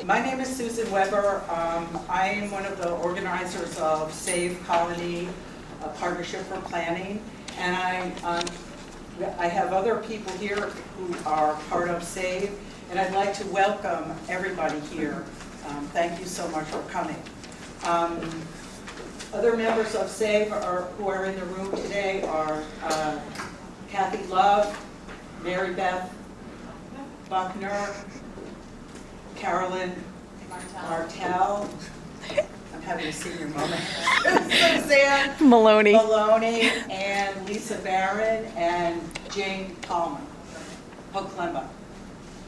My name is Susan Weber. I am one of the organizers of Save Colonie, a partnership for planning, and I have other people here who are part of Save, and I'd like to welcome everybody here. Thank you so much for coming. Other members of Save who are in the room today are Kathy Love, Mary Beth Buckner, Carolyn Martell, I'm having a senior moment, Suzanne Maloney, and Lisa Barron, and Jane Coleman.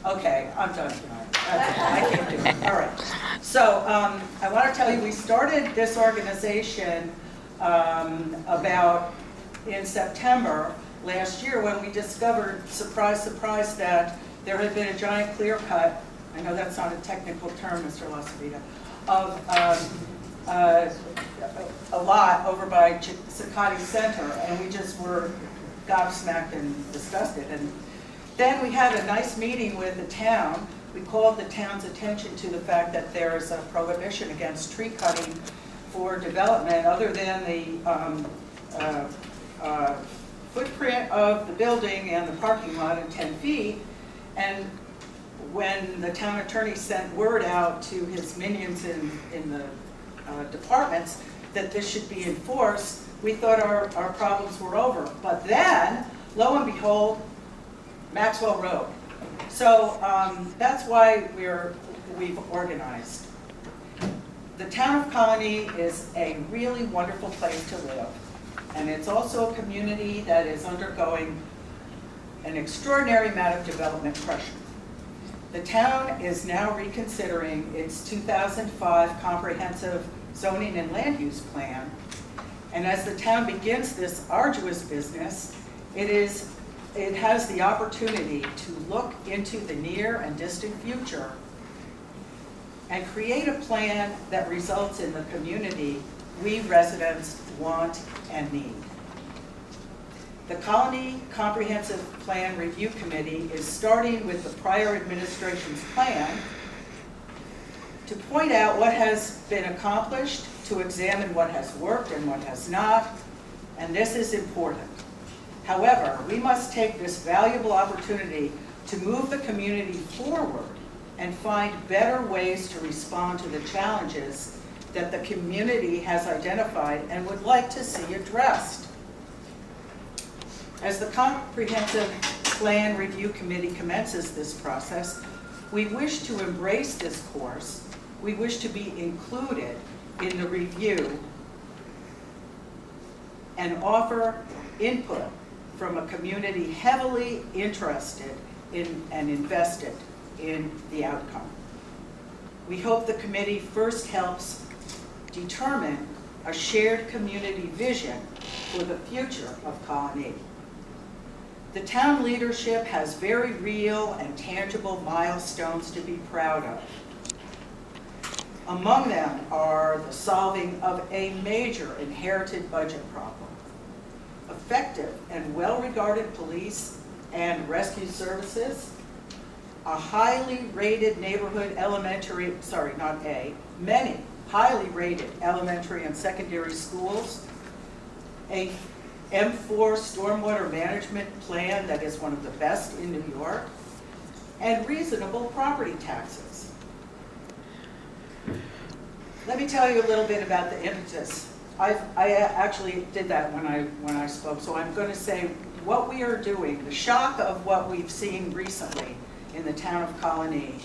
Okay, I'm done tonight. I can't do it. All right. So I want to tell you, we started this organization about in September last year when we discovered, surprise, surprise, that there had been a giant clear cut. I know that's not a technical term, Mr. LaCivita, of a lot over by Colonie Center, and we just were gobsmacked and disgusted. And then we had a nice meeting with the town. We called the town's attention to the fact that there is a prohibition against tree cutting for development other than the footprint of the building and the parking lot in 10 feet. And when the town attorney sent word out to his minions in the departments that this should be enforced, we thought our problems were over. But then, lo and behold, Maxwell Road. So that's why we've organized. The town of Colonie is a really wonderful place to live, and it's also a community that is undergoing an extraordinary amount of development pressure. The town is now reconsidering its 2005 comprehensive zoning and land use plan, and as the town begins this arduous business, it has the opportunity to look into the near and distant future and create a plan that results in the community we residents want and need. The Colonie Comprehensive Plan Review Committee is starting with the prior administration's plan to point out what has been accomplished, to examine what has worked and what has not, and this is important. However, we must take this valuable opportunity to move the community forward and find better ways to respond to the challenges that the community has identified and would like to see addressed. As the Comprehensive Plan Review Committee commences this process, we wish to embrace this course. We wish to be included in the review and offer input from a community heavily interested in and invested in the outcome. We hope the committee first helps determine a shared community vision for the future of Colonie. The town leadership has very real and tangible milestones to be proud of. Among them are the solving of a major inherited budget problem, effective and well-regarded police and rescue services, a highly rated neighborhood many highly rated elementary and secondary schools, a M4 stormwater management plan that is one of the best in New York, and reasonable property taxes. Let me tell you a little bit about the impetus. I actually did that when I spoke, so I'm going to say what we are doing, the shock of what we've seen recently in the town of Colonie,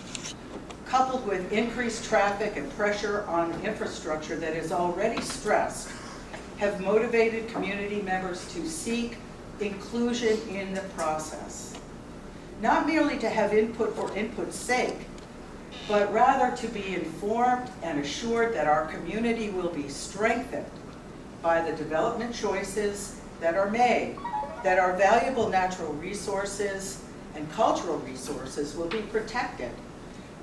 coupled with increased traffic and pressure on infrastructure that is already stressed, have motivated community members to seek inclusion in the process. Not merely to have input for input's sake, but rather to be informed and assured that our community will be strengthened by the development choices that are made, that our valuable natural resources and cultural resources will be protected,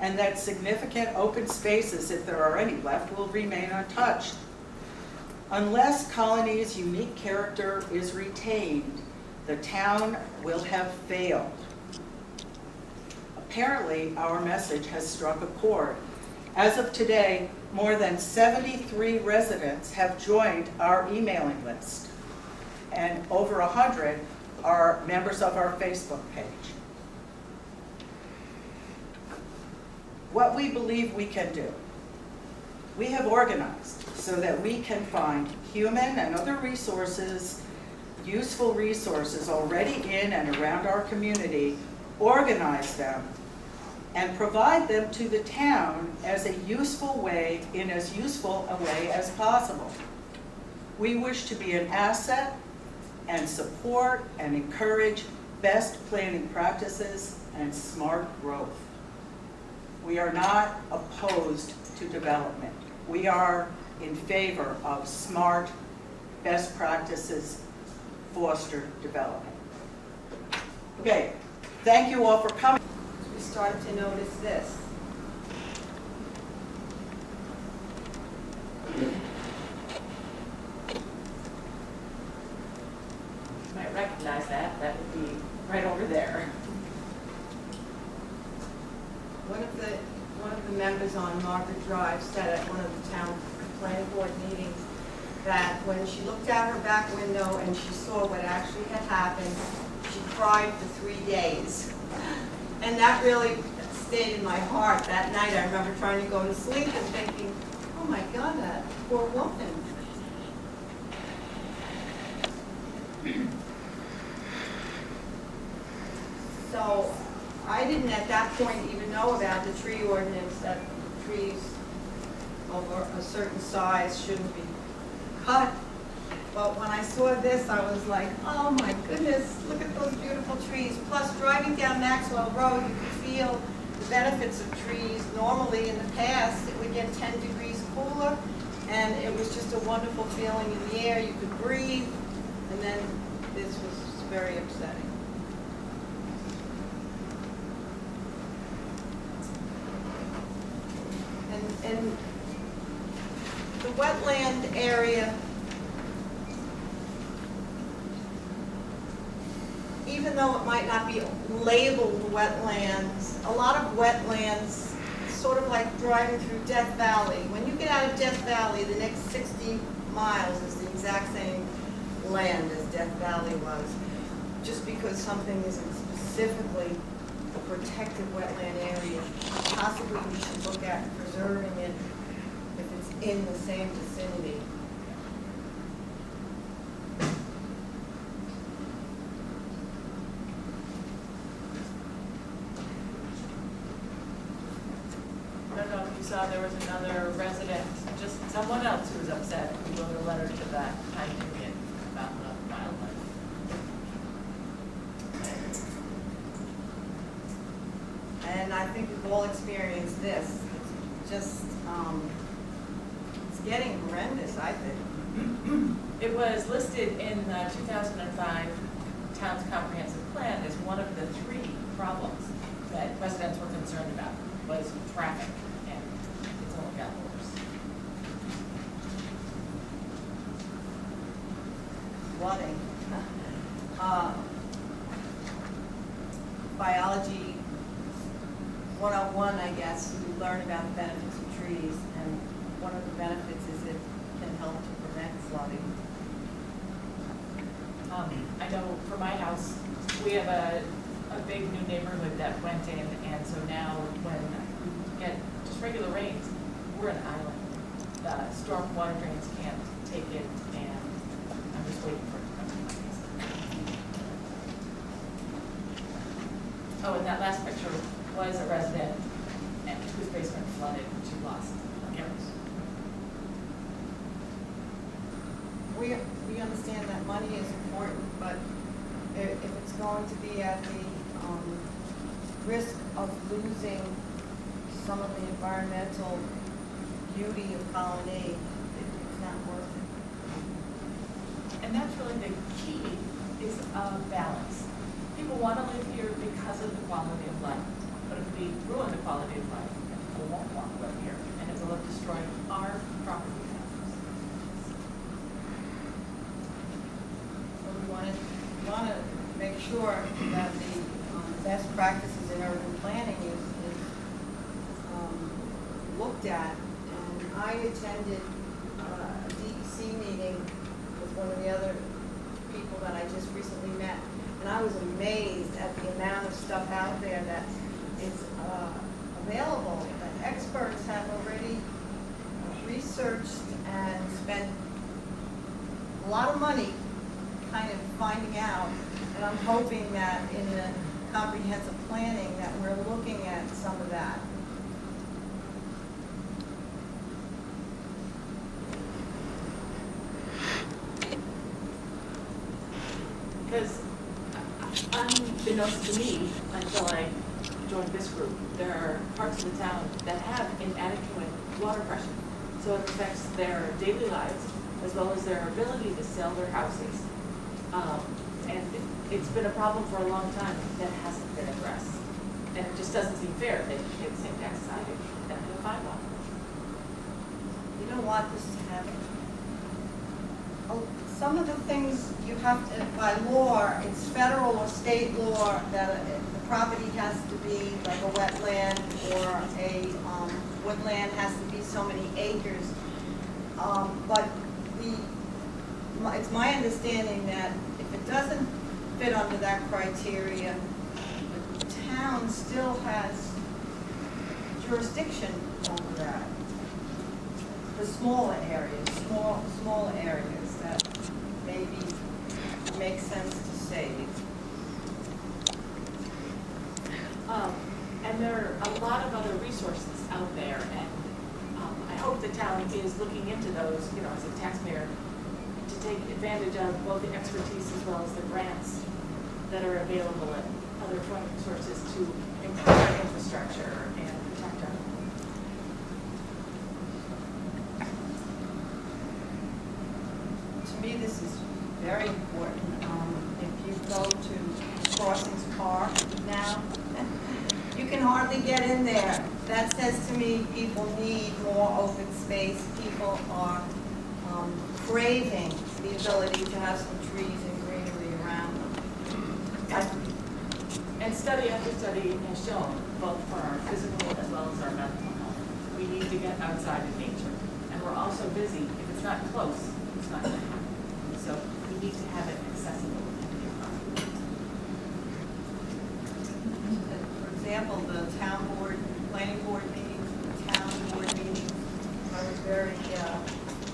and that significant open spaces, if there are any left, will remain untouched. Unless Colonie's unique character is retained, the town will have failed. Apparently, our message has struck a chord, As of today, more than 73 residents have joined our emailing list, and over 100 are members of our Facebook page. What we believe we can do. We have organized so that we can find human and other resources, useful resources already in and around our community, organize them, and provide them to the town as a useful way, in as useful a way as possible. We wish to be an asset and support and encourage best planning practices and smart growth. We are not opposed to development. We are in favor of smart, best practices, foster development. Okay, thank you all for coming. We started to notice this. You might recognize that. That would be right over there. One of the members on Margaret Drive said at one of the town planning board meetings that when she looked out her back window and she saw what actually had happened, she cried for 3 days. And that really stayed in my heart. That night I remember trying to go to sleep and thinking, oh my God, that poor woman. So I didn't at that point even know about the tree ordinance, that trees over a certain size shouldn't be cut. But when I saw this, I was like, oh my goodness, look at those beautiful trees. Plus, driving down Maxwell Road, you could feel the benefits of trees. Normally, in the past, it would get 10 degrees cooler, and it was just a wonderful feeling in the air. You could breathe, and then this was very upsetting. And the wetland area, even though it might not be labeled wetlands, a lot of wetlands, sort of like driving through Death Valley. When you get out of Death Valley, the next 60 miles is the exact same land as Death Valley was. Just because something isn't specifically a protected wetland area, possibly we should look at preserving it if it's in the same vicinity. I don't know if you saw, there was another resident, just someone else who was upset, who wrote a letter to that time period about the wildlife. And I think we've all experienced this. It's just, it's getting horrendous, I think. It was listed in the 2005 Town's Comprehensive Plan as one of the 3 problems that residents were concerned about, was traffic, and it's only got worse. Flooding. Biology 101, I guess, you learn about the benefits of trees, and one of the benefits is it can help to prevent flooding. I know for my house, we have a big new neighborhood that went in, and so now when we get just regular rains, we're an island. The storm water drains can't take it, and I'm just waiting for it to come to my house. Oh, and that last picture was a resident whose basement flooded, and she lost cameras. We understand that money is important, but if it's going to be at the risk of losing some of the environmental beauty of Colonie, it's not worth it. And that's really the key, is a balance. People want to live here because of the quality of life, but if we ruin the quality of life, people won't want to live here, and it will have destroyed our property values. So we want to make sure that the best practices in urban planning is looked at. And I attended a DEC meeting with one of the other people that I just recently met. And I was amazed at the amount of stuff out there that is available, that experts have already researched and spent a lot of money kind of finding out. And I'm hoping that in the comprehensive planning that we're looking at some of that. Because unbeknownst to me, until I joined this group, there are parts of the town that have inadequate water pressure. So it affects their daily lives as well as their ability to sell their houses. And it's been a problem for a long time that hasn't been addressed. And it just doesn't seem fair. They pay the same tax as I do, and they find one. You don't want this to happen. Some of the things you have to, by law, it's federal or state law that the property has to be like a wetland or a woodland has to be so many acres. But it's my understanding that if it doesn't fit under that criteria, the town still has jurisdiction over that. The smaller areas, small areas that maybe make sense to save. And there are a lot of other resources out there, and I hope the town is looking into those, you know, as a taxpayer, to take advantage of both the expertise as well as the grants that are available at other funding sources to improve our infrastructure and protect our. To me, this is very important. If you go to Crossings Park now, you can hardly get in there. That says to me people need more open space. People are craving the ability to have some trees and greenery around them. And study after study has shown, both for our physical as well as our mental health, we need to get outside in nature. And we're also busy. If it's not close, it's not going to happen. So we need to have it accessible. For example, the town board, planning board meetings, the town board meetings, I was very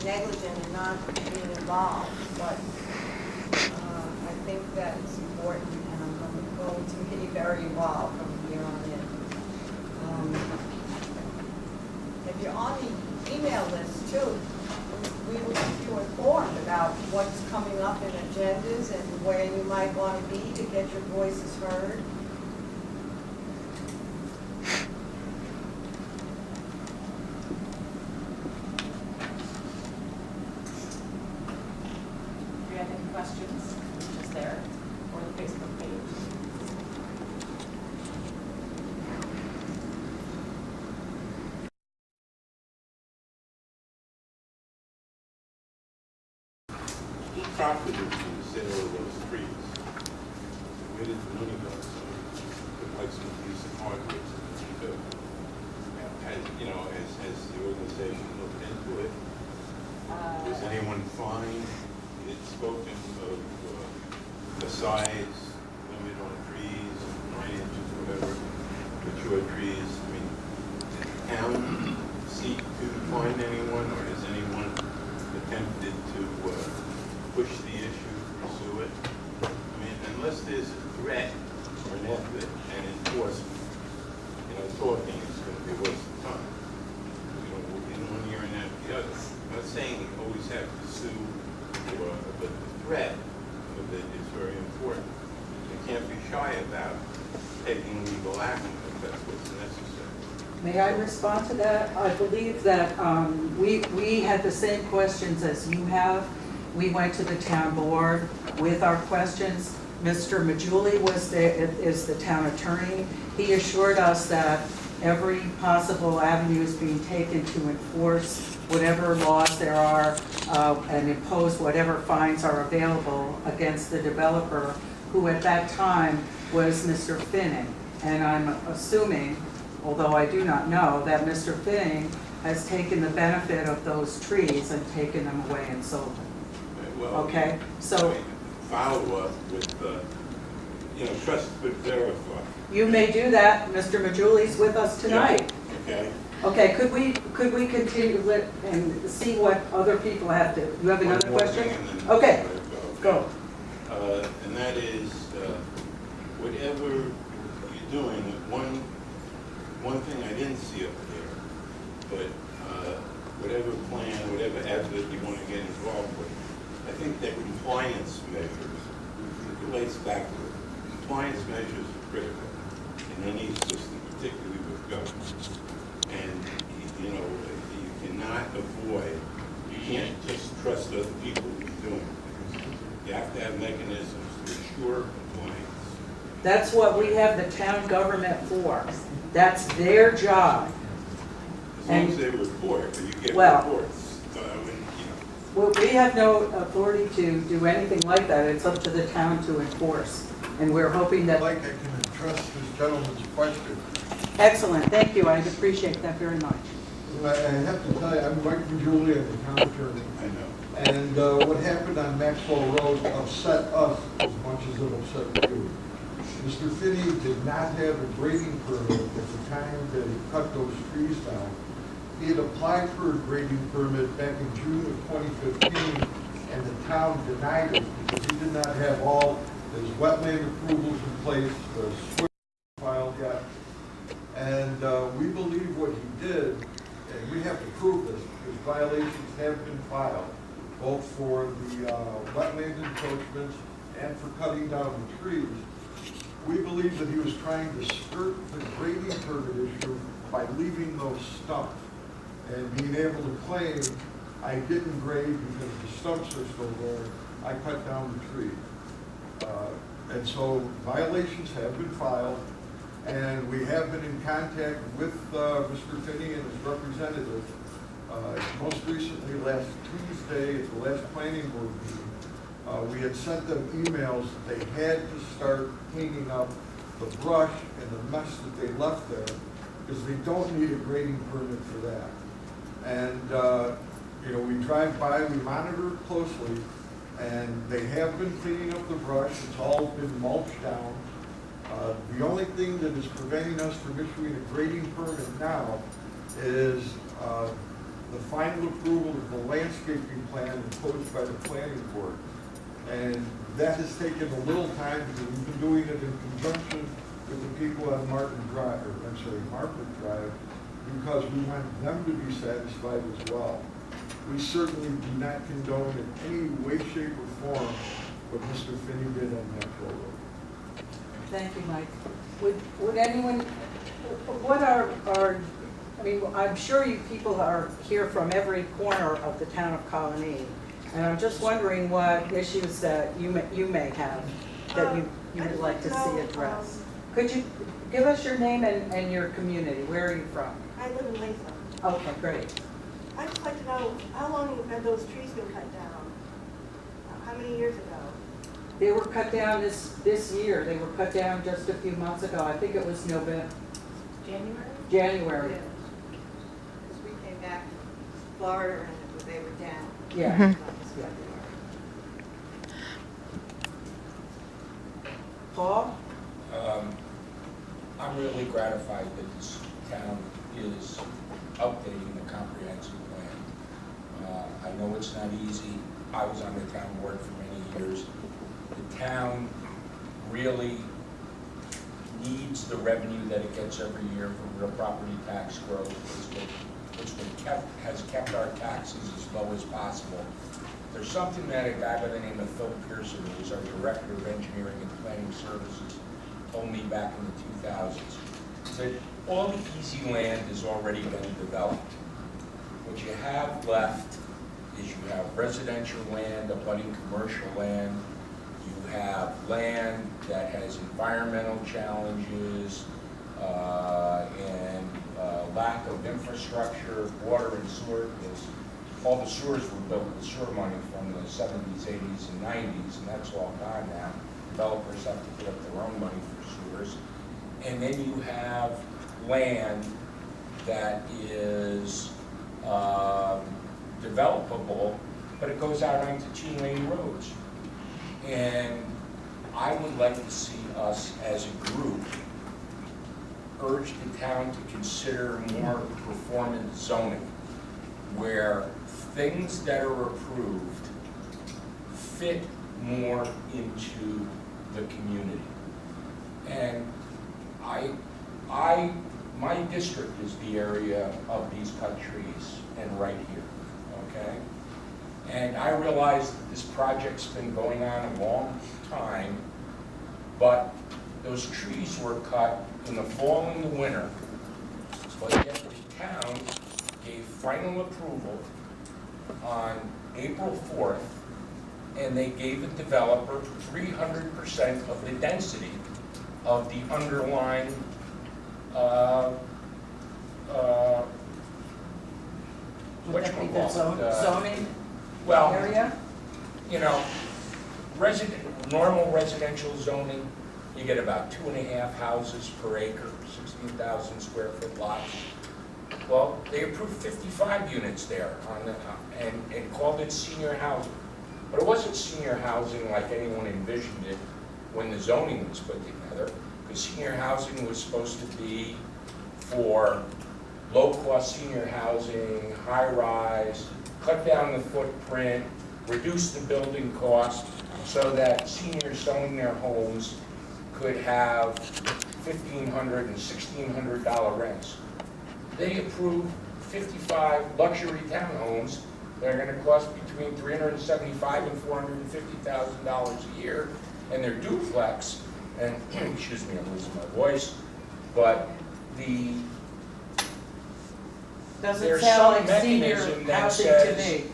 negligent in not being involved, but I think that it's important, and I'm going to be very involved from here on in. If you're on the email list too, we will keep you informed about what's coming up in agendas and where you might want to be to get your voices heard. If you have any questions, it's just there, or the Facebook page. He profited from the sale of those trees. Where did the money go? So put like some decent hardware to as you know, as the organization looked into it. Was anyone fined? It spoken of the size limit on trees, 9 inches, whatever, mature trees. I mean, did the town seek to fine anyone, or has anyone attempted to push the issue, pursue it? I mean, unless there's a threat or an effort and enforcement, you know, talking is going to be a waste of time. You know, in one ear and out the other. I'm not saying you always have to sue, but the threat of it is very important. You can't be shy about taking legal action if that's what's necessary. May I respond to that? I believe that we had the same questions as you have. We went to the town board with our questions. Mr. Majuli is the town attorney. He assured us that every possible avenue is being taken to enforce whatever laws there are and impose whatever fines are available against the developer, who at that time was Mr. Finning. And I'm assuming although I do not know, that Mr. Finning has taken the benefit of those trees and taken them away and sold them. Well, Okay, so follow up with, trust but verify. you may do that. Mr. Majouli's with us tonight. Okay? Okay, could we continue and see what other people have to, you have another One more question? thing and then Okay, let it go. And that is, whatever you're doing, one thing I didn't see up there, but whatever plan, whatever effort you want to get involved with, I think that compliance measures, it relates back to it. Compliance measures are critical in any system, particularly with government. And, you cannot avoid, you can't just trust other people to be doing it. You have to have mechanisms to ensure compliance. That's what we have the town government for. That's their job. As long as they report, or you get Well- reports. Well, we have no authority to do anything like that. It's up to the town to enforce. And we're hoping that, Like I can address this gentleman's question. excellent, thank you, I appreciate that very much. I have to tell you, I'm Mike Julie, I'm the town attorney. I know. And what happened on Maxwell Road upset us as much as it upset you. Mr. Finney did not have a grading permit at the time that he cut those trees down. He had applied for a grading permit back in June of 2015, and the town denied it because he did not have all his wetland approvals in place, the SWIP filed yet. And we believe what he did, and we have to prove this, because violations have been filed, both for the wetland encroachments and for cutting down the trees. We believe that he was trying to skirt the grading permit issue by leaving those stumps and being able to claim, I didn't grade because the stumps are still there, I cut down the tree. And so violations have been filed, and we have been in contact with Mr. Finney and his representative. Most recently, last Tuesday, at the last planning board meeting, we had sent them emails that they had to start cleaning up the brush and the mess that they left there, because they don't need a grading permit for that. And, we drive by, we monitor it closely, and they have been cleaning up the brush. It's all been mulched down. The only thing that is preventing us from issuing a grading permit now is the final approval of the landscaping plan imposed by the planning board. And that has taken a little time because we've been doing it in conjunction with the people on Market Drive, because we want them to be satisfied as well. We certainly do not condone in any way, shape, or form what Mr. Finney did on Maxwell Road. Thank you, Mike. Would anyone, what are, I mean, I'm sure you people are here from every corner of the town of Colonie, and I'm just wondering what issues that you may have that you would like to see addressed. Could you give us your name and your community? Where are you from? I live in Latham. Okay, great. I'd just like to know, how long have those trees been cut down? How many years ago? They were cut down this year. They were cut down just a few months ago. I think it was January. Because we came back to Florida and they were down. Yeah. Yeah. Paul? I'm really gratified that this town is updating the comprehensive plan. I know it's not easy. I was on the town board for many years. The town really needs the revenue that it gets every year from real property tax growth, which has kept our taxes as low as possible. There's something that a guy by the name of Phil Pearson, who was our Director of Engineering and Planning Services, told me back in the 2000s, that all the easy land has already been developed. What you have left is you have residential land, abutting commercial land, you have land that has environmental challenges and lack of infrastructure, water and sewer, because all the sewers were built with sewer money from the 70s, 80s, and 90s, and that's all gone now. Developers have to put up their own money for sewers. And then you have land that is developable, but it goes out onto 2-lane roads. And I would like to see us as a group urge the town to consider more performance zoning, where things that are approved fit more into the community. And my district is the area of these cut trees and right here, okay? And I realize that this project's been going on a long time, but those trees were cut in the fall and the winter, but yet the town gave final approval on April 4th, and they gave the developer 300% of the density of the underlying Would that be the zoning well, area? you know, normal residential zoning, you get about 2.5 houses per acre, 16,000 square foot lots. Well, they approved 55 units there on the, and called it senior housing. But it wasn't senior housing like anyone envisioned it when the zoning was put together, because senior housing was supposed to be for low-cost senior housing, high-rise, cut down the footprint, reduce the building cost, so that seniors selling their homes could have $1,500 and $1,600 rents. They approved 55 luxury townhomes that are going to cost between $375,000 and $450,000 a year, and they're duplex. And excuse me, I'm losing my voice, but Doesn't there's sound some like senior mechanism that housing to says, me.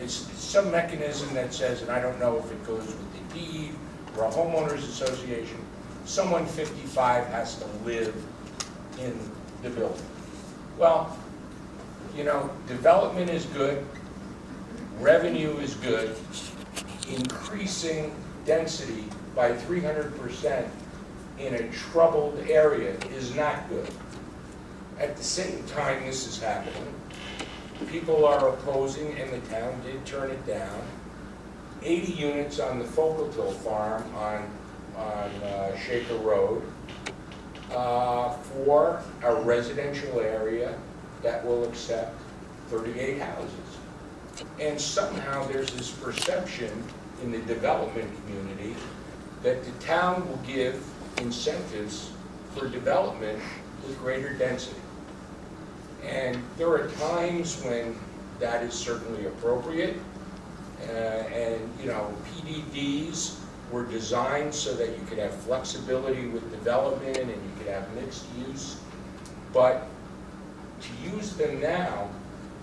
it's some mechanism that says, and I don't know if it goes with the deed or a homeowners association, someone 55 has to live in the building. Well, you know, development is good, revenue is good, increasing density by 300% in a troubled area is not good. At the same time this is happening, people are opposing, and the town did turn it down, 80 units on the Fogeltville farm on Shaker Road for a residential area that will accept 38 houses. And somehow there's this perception in the development community that the town will give incentives for development with greater density. And there are times when that is certainly appropriate. And, you know, PDDs were designed so that you could have flexibility with development and you could have mixed use. But to use them now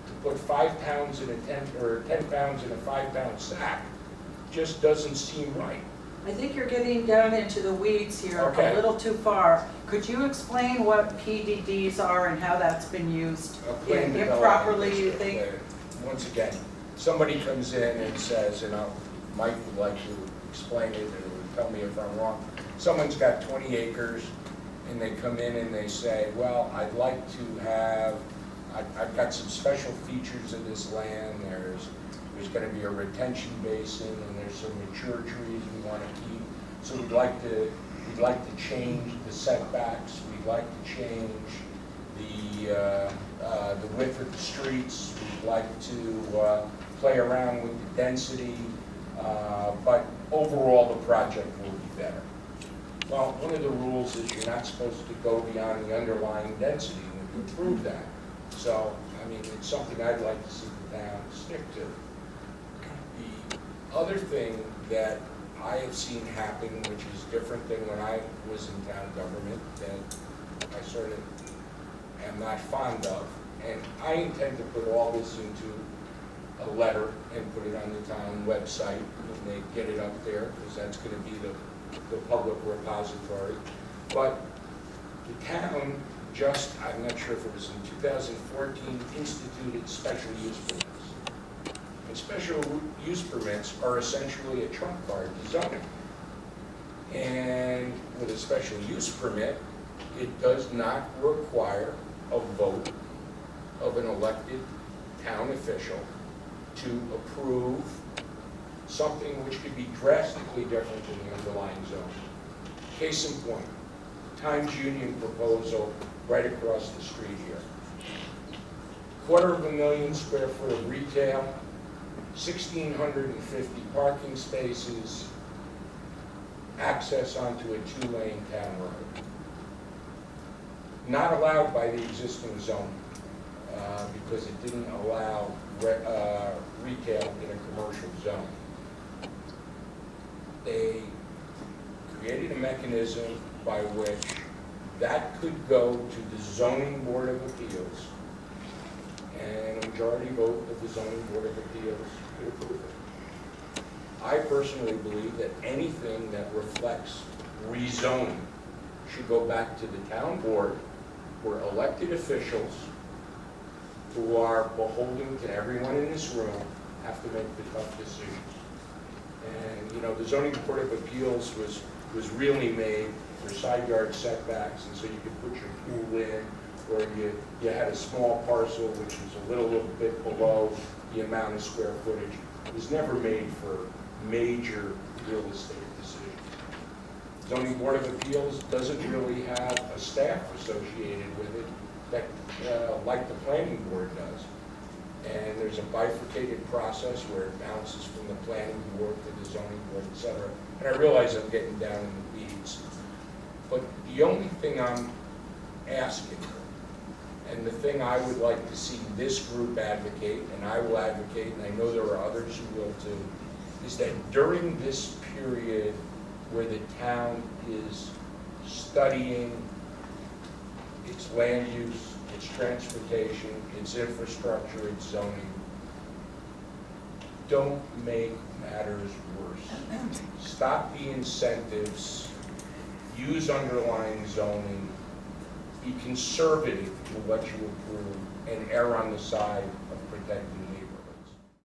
to put 5 pounds in a 10, or 10 pounds in a 5-pound sack just doesn't seem right. I think you're getting down into the weeds here Okay. a little too far. Could you explain what PDDs are and how that's been used? A plan If development properly, you district, think? Once again, somebody comes in and says, and Mike would like to explain it, or tell me if I'm wrong. Someone's got 20 acres, and they come in and they say, well, I'd like to have, I've got some special features of this land. There's going to be a retention basin, and there's some mature trees we want to keep. So we'd like to change the setbacks. We'd like to change the width of the streets. We'd like to play around with the density, but overall the project will be better. Well, one of the rules is you're not supposed to go beyond the underlying density when you approve that. So, I mean, it's something I'd like to see the town stick to. The other thing that I have seen happen, which is different than when I was in town government, that I sort of am not fond of, and I intend to put all this into a letter and put it on the town website, and they get it up there, because that's going to be the public repository. But the town just, I'm not sure if it was in 2014, instituted special use permits. And special use permits are essentially a trump card to zoning. And with a special use permit, It does not require a vote of an elected town official to approve something which could be drastically different than the underlying zone. Case in point, Times Union proposal right across the street here. 250,000 square foot of retail, 1,650 parking spaces, access onto a 2-lane town road. Not allowed by the existing zone because it didn't allow retail in a commercial zone. They created a mechanism by which that could go to the zoning board of appeals, and a majority vote of the zoning board of appeals could approve it. I personally believe that anything that reflects rezoning should go back to the town board, where elected officials who are beholden to everyone in this room have to make the tough decisions. And, you know, the zoning board of appeals was really made for side yard setbacks, and so you could put your pool in, or you had a small parcel which was a little bit below the amount of square footage. It was never made for major real estate decisions. Zoning Board of Appeals doesn't really have a staff associated with it that, like the planning board does. And there's a bifurcated process where it bounces from the planning board to the zoning board, et cetera. And I realize I'm getting down in the weeds. But the only thing I'm asking, and the thing I would like to see this group advocate, and I will advocate, and I know there are others who will too, is that during this period where the town is studying its land use, its transportation, its infrastructure, its zoning, don't make matters worse. Stop the incentives, use underlying zoning, be conservative to what you approve, and err on the side of protecting